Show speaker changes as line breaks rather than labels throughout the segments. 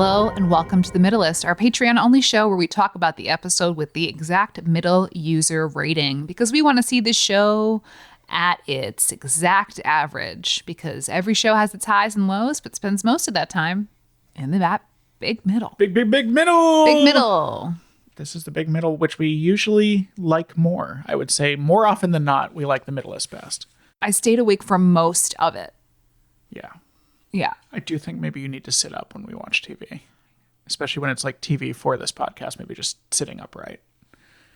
Hello and welcome to the Middlest, our Patreon-only show where we talk about the episode with the exact middle user rating because we want to see the show at its exact average because every show has its highs and lows but spends most of that time in that big middle.
Big middle!
Big middle.
This is the big middle, which we usually like more. I would say more often than not, we like the Middlest best.
I stayed awake for most of it.
Yeah. I do think maybe you need to sit up when we watch TV, especially when it's like TV for this podcast, maybe just sitting upright.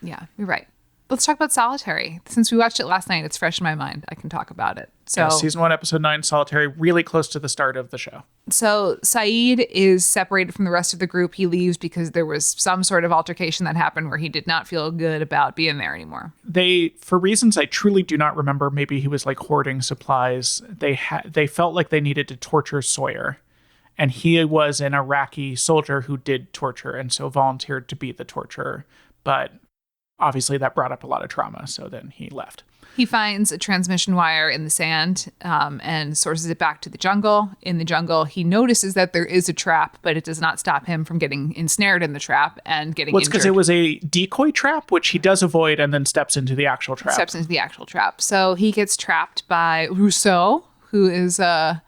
Yeah, you're right. Let's talk about Solitary. Since we watched it last night, it's fresh in my mind. I can talk about it. So,
yeah, season 1, episode 9, Solitary, really close to the start of the show.
So Saeed is separated from the rest of the group. He leaves because there was some sort of altercation that happened where he did not feel good about being there anymore.
They, for reasons I truly do not remember, maybe he was like hoarding supplies. They felt like they needed to torture Sawyer. And he was an Iraqi soldier who did torture and so volunteered to be the torturer. But obviously that brought up a lot of trauma. So then he left.
He finds a transmission wire in the sand and sources it back to the jungle. In the jungle, he notices that there is a trap, but it does not stop him from getting ensnared in the trap and getting injured.
Well, it's because it was a decoy trap, which he does avoid and then steps into the actual trap.
So he gets trapped by Rousseau, who is a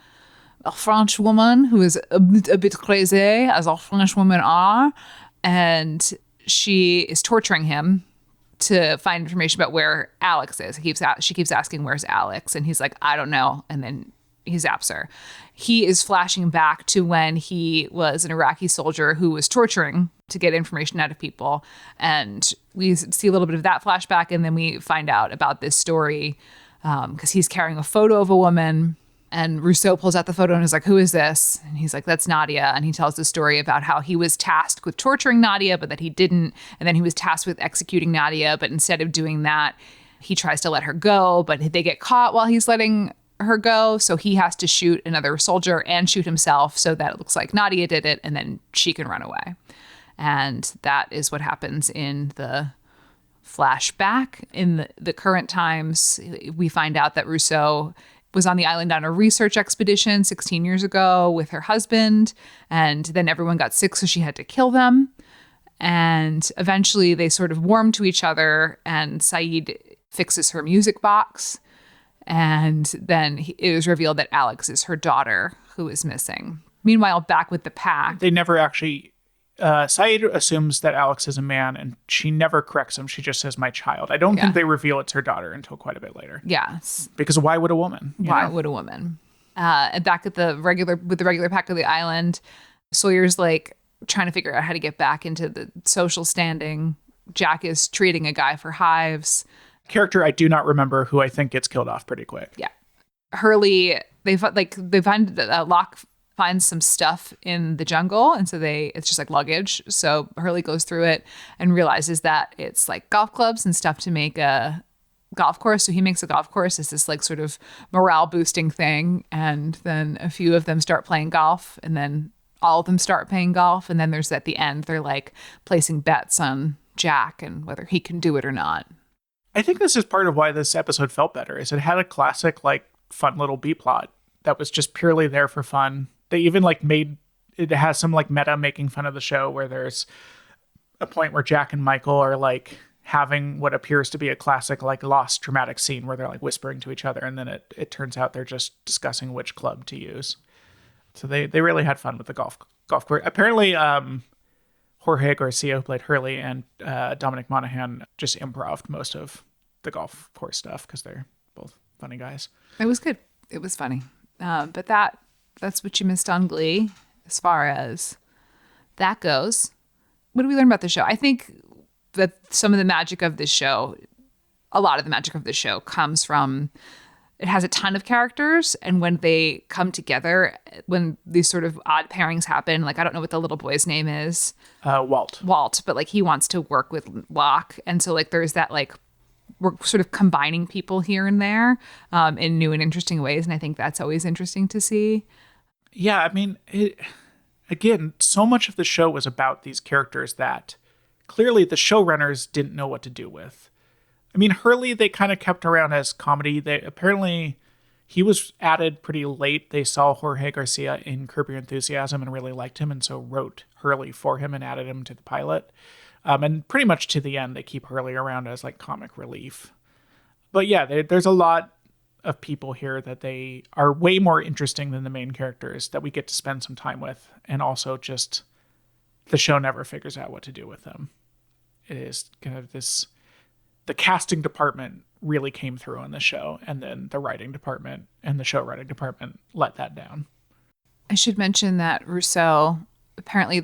French woman who is a bit crazy, as all French women are. And she is torturing him to find information about where Alex is. She keeps asking, where's Alex? And he's like, I don't know. And then he zaps her. He is flashing back to when he was an Iraqi soldier who was torturing to get information out of people. And we see a little bit of that flashback. And then we find out about this story because he's carrying a photo of a woman. And Rousseau pulls out the photo and is like, who is this? And he's like, that's Nadia. And he tells the story about how he was tasked with torturing Nadia, but that he didn't. And then he was tasked with executing Nadia. But instead of doing that, he tries to let her go. But they get caught while he's letting her go. So he has to shoot another soldier and shoot himself so that it looks like Nadia did it. And then she can run away. And that is what happens in the flashback. In the current times, we find out that Rousseau was on the island on a research expedition 16 years ago with her husband. And then everyone got sick, so she had to kill them. And eventually they sort of warm to each other and Saeed fixes her music box. And then it was revealed that Alex is her daughter who is missing. Meanwhile, back with the pack.
They never actually... Saeed assumes that Alex is a man and she never corrects him. She just says, my child. I don't think they reveal it's her daughter until quite a bit later.
Yes.
Because why would a woman?
Why would a woman? And back at the regular pack of the island, Sawyer's like trying to figure out how to get back into the social standing. Jack is treating a guy for hives.
Character I do not remember who I think gets killed off pretty quick.
Yeah. Hurley, they find Locke finds some stuff in the jungle, and so it's just like luggage. So Hurley goes through it and realizes that it's like golf clubs and stuff to make a golf course. So he makes a golf course as this like sort of morale boosting thing, and then a few of them start playing golf, and then all of them start playing golf, and then there's at the end they're like placing bets on Jack and whether he can do it or not.
I think this is part of why this episode felt better, is it had a classic like fun little B plot that was just purely there for fun. They even like it has some like meta making fun of the show where there's a point where Jack and Michael are like having what appears to be a classic like lost dramatic scene where they're like whispering to each other. And then it turns out they're just discussing which club to use. So they really had fun with the golf course. Apparently Jorge Garcia, who played Hurley, and Dominic Monaghan just improv'd most of the golf course stuff because they're both funny guys.
It was good. It was funny. But that's what you missed on Glee as far as that goes. What do we learn about the show? I think that some of the magic of this show, a lot of the magic of this show comes from, it has a ton of characters. And when they come together, when these sort of odd pairings happen, like I don't know what the little boy's name is.
Walt,
but like he wants to work with Locke. And so like there's that like, we're sort of combining people here and there in new and interesting ways. And I think that's always interesting to see.
Yeah, I mean, again, so much of the show was about these characters that clearly the showrunners didn't know what to do with. I mean, Hurley, they kind of kept around as comedy. They apparently, He was added pretty late. They saw Jorge Garcia in Curb Your Enthusiasm and really liked him, and so wrote Hurley for him and added him to the pilot. And pretty much to the end, they keep Hurley around as like comic relief. But yeah, there's a lot of people here that they are way more interesting than the main characters that we get to spend some time with. And also just the show never figures out what to do with them. It is kind of the casting department really came through on the show, and then the writing department and the show writing department let that down.
I should mention that Rousseau, apparently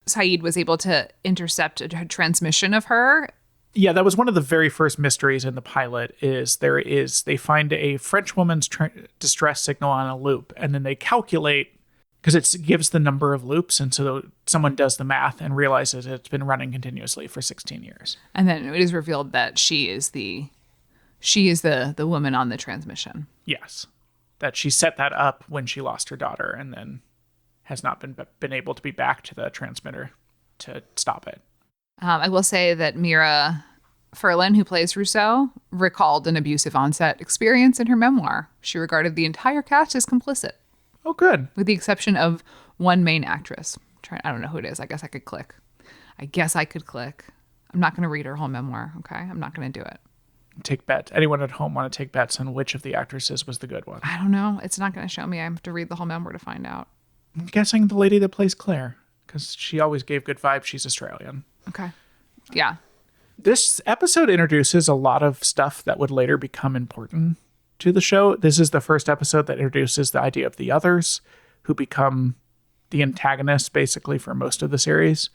Saeed was able to intercept a transmission of her.
Yeah, that was one of the very first mysteries in the pilot. They find a French woman's distress signal on a loop, and then they calculate, because it gives the number of loops, and so someone does the math and realizes it's been running continuously for 16 years.
And then it is revealed that she is the woman on the transmission.
Yes, that she set that up when she lost her daughter, and then has not been able to be back to the transmitter to stop it.
I will say that Mira Furlan, who plays Rousseau, recalled an abusive on-set experience in her memoir. She regarded the entire cast as complicit.
Oh, good.
With the exception of one main actress. I don't know who it is. I guess I could click. I'm not going to read her whole memoir, okay? I'm not going to do it.
Take bets. Anyone at home want to take bets on which of the actresses was the good one?
I don't know. It's not going to show me. I have to read the whole memoir to find out.
I'm guessing the lady that plays Claire, because she always gave good vibes. She's Australian.
Okay. Yeah.
This episode introduces a lot of stuff that would later become important to the show. This is the first episode that introduces the idea of the others, who become the antagonists basically for most of the series,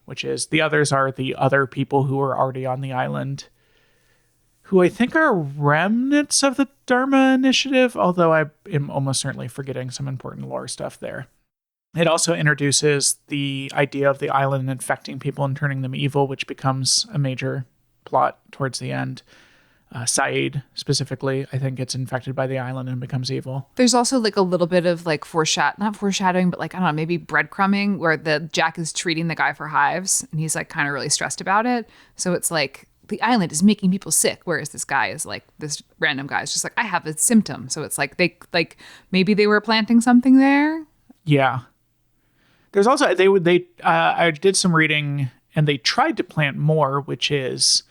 which is the others are the other people who are already on the island, who I think are remnants of the Dharma Initiative, although I am almost certainly forgetting some important lore stuff there. It also introduces the idea of the island infecting people and turning them evil, which becomes a major plot towards the end. Saeed, specifically, I think gets infected by the island and becomes evil.
There's also like a little bit of like not foreshadowing, but like, I don't know, maybe breadcrumbing where Jack is treating the guy for hives and he's like kind of really stressed about it. So it's like the island is making people sick, whereas this random guy is just like, I have a symptom. So it's like maybe they were planting something there.
Yeah. There's also I did some reading and they tried to plant more, which is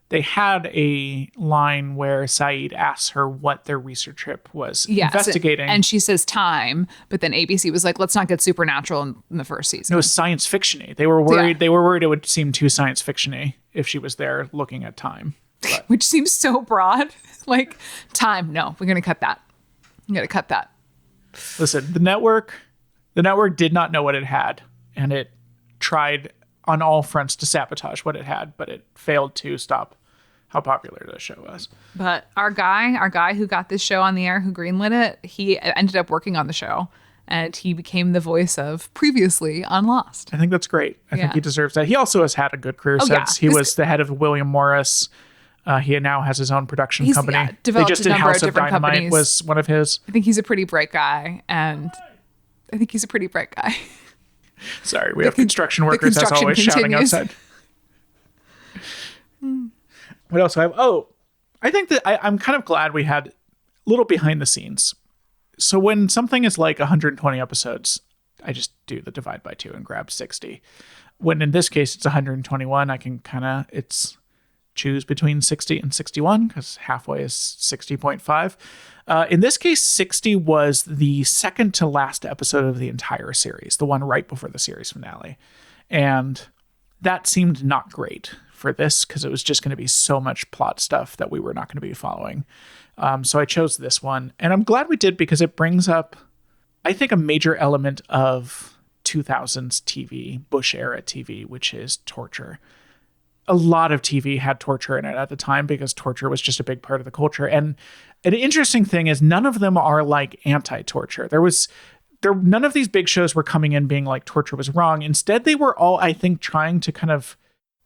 they had a line where Saeed asks her what their research trip was investigating.
And she says time, but then ABC was like, let's not get supernatural in the first season.
It was science fiction-y. They were worried. Yeah. They were worried it would seem too science fiction-y if she was there looking at time.
Which seems so broad. Like, time. No, we're going to cut that. I'm going to cut that.
Listen, the network did not know what it had, and it tried on all fronts to sabotage what it had, but it failed to stop how popular the show was.
But our guy who got this show on the air, who greenlit it, he ended up working on the show, and he became the voice of previously on Lost.
I think that's great. I think he deserves that. He also has had a good career since he was the head of William Morris. He now has his own production company. They just did House of Dynamite companies. Was one of his.
I think he's a pretty bright guy,
Sorry, we have construction workers as always shouting outside. What else do I have? Oh, I think that I'm kind of glad we had a little behind the scenes. So when something is like 120 episodes, I just do the divide by 2 and grab 60. When in this case it's 121, I can it's choose between 60 and 61 because halfway is 60.5. In this case, 60 was the second to last episode of the entire series, the one right before the series finale. And that seemed not great for this because it was just going to be so much plot stuff that we were not going to be following. So I chose this one. And I'm glad we did because it brings up, I think, a major element of 2000s TV, Bush era TV, which is torture. A lot of TV had torture in it at the time because torture was just a big part of the culture. And an interesting thing is none of them are like anti-torture. None of these big shows were coming in being like torture was wrong. Instead, they were all, I think, trying to kind of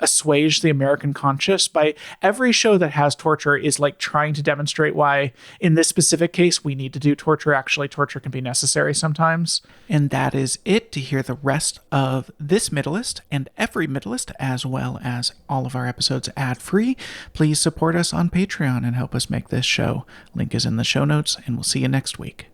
assuage the American conscience by every show that has torture is like trying to demonstrate why in this specific case we need to do torture. Actually, torture can be necessary sometimes. And that is it. To hear the rest of this Middlest and every Middlest, as well as all of our episodes ad-free, please support us on Patreon and help us make this show. Link is in the show notes, and we'll see you next week.